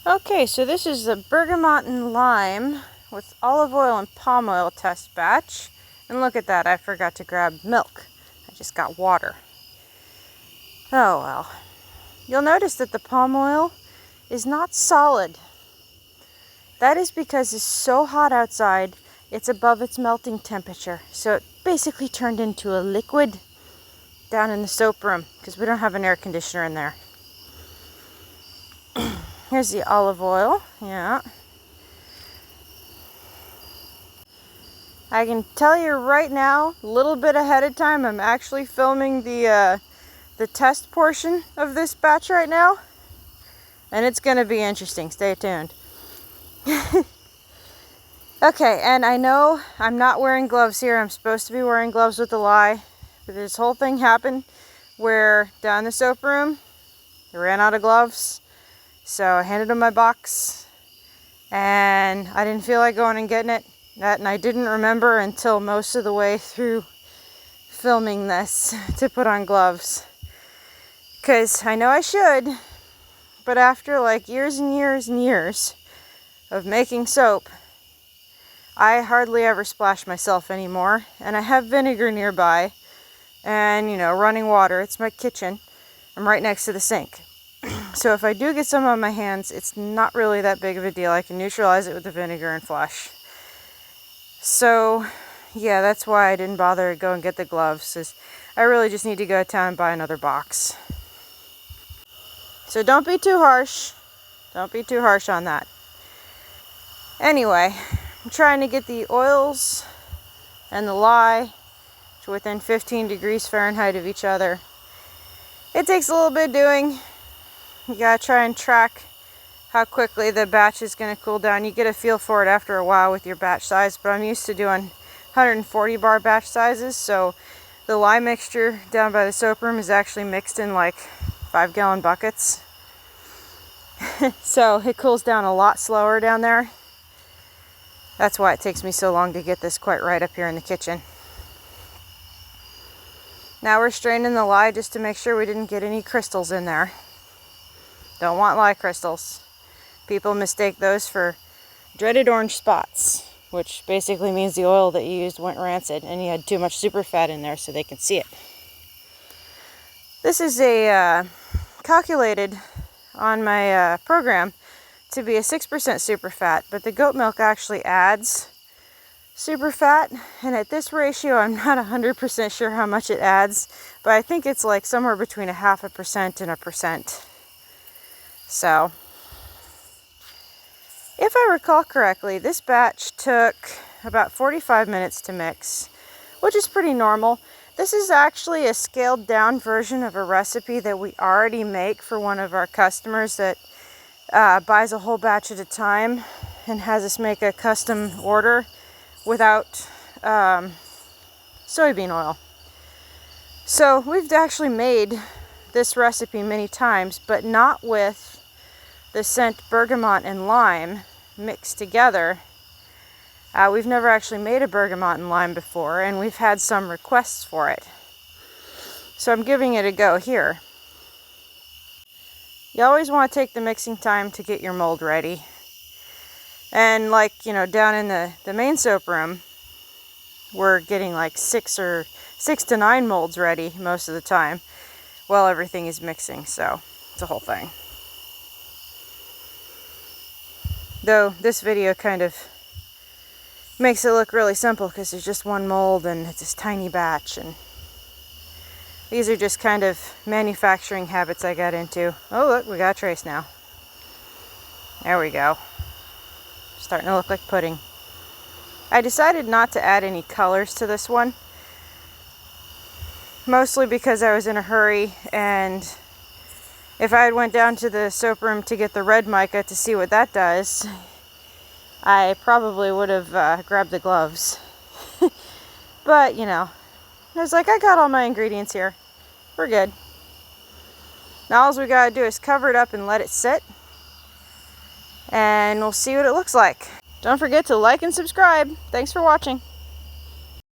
Okay, so this is the bergamot and lime with olive oil and palm oil test batch. And look at that, I forgot to grab milk. I just got water. Oh well. You'll notice that the palm oil is not solid. That is because it's so hot outside, it's above its melting temperature. So it basically turned into a liquid down in the soap room because we don't have an air conditioner in there. Here's the olive oil, yeah. I can tell you right now, a little bit ahead of time, I'm actually filming the test portion of this batch right now. And it's going to be interesting, stay tuned. Okay, and I know I'm not wearing gloves here, I'm supposed to be wearing gloves with the lye. But this whole thing happened where down in the soap room, I ran out of gloves. So I handed him my box and I didn't feel like going and getting it. And I didn't remember until most of the way through filming this to put on gloves. Because I know I should, but after like years and years and years of making soap, I hardly ever splash myself anymore. And I have vinegar nearby and, you know, running water. It's my kitchen. I'm right next to the sink. So if I do get some on my hands, it's not really that big of a deal. I can neutralize it with the vinegar and flush. So, yeah, that's why I didn't bother to go and get the gloves. Is I really just need to go to town and buy another box. So don't be too harsh. Don't be too harsh on that. Anyway, I'm trying to get the oils and the lye to within 15 degrees Fahrenheit of each other. It takes a little bit of doing. You gotta try and track how quickly the batch is gonna cool down. You get a feel for it after a while with your batch size, but I'm used to doing 140 bar batch sizes, so the lye mixture down by the soap room is actually mixed in like 5-gallon buckets. So it cools down a lot slower down there. That's why it takes me so long to get this quite right up here in the kitchen. Now we're straining the lye just to make sure we didn't get any crystals in there. Don't want lye crystals. People mistake those for dreaded orange spots, which basically means the oil that you used went rancid and you had too much super fat in there so they can see it. This is a calculated on my program to be a 6% super fat, but the goat milk actually adds super fat, and at this ratio I'm not 100% sure how much it adds, but I think it's like somewhere between 0.5% and 1%. So, if I recall correctly, this batch took about 45 minutes to mix, which is pretty normal. This is actually a scaled down version of a recipe that we already make for one of our customers that buys a whole batch at a time and has us make a custom order without soybean oil. So we've actually made this recipe many times, but not with the scent bergamot and lime mixed together. We've never actually made a bergamot and lime before, and we've had some requests for it. So I'm giving it a go here. You always want to take the mixing time to get your mold ready. And like, you know, down in the main soap room, we're getting like 6 to 9 molds ready most of the time while everything is mixing, so it's a whole thing. Though this video kind of makes it look really simple because there's just one mold and it's this tiny batch, and these are just kind of manufacturing habits I got into. Oh look, we got a trace now. There we go. Starting to look like pudding. I decided not to add any colors to this one, mostly because I was in a hurry, and if I had went down to the soap room to get the red mica to see what that does, I probably would have grabbed the gloves. But, you know, I was like, I got all my ingredients here. We're good. Now all we gotta do is cover it up and let it sit, and we'll see what it looks like. Don't forget to like and subscribe. Thanks for watching.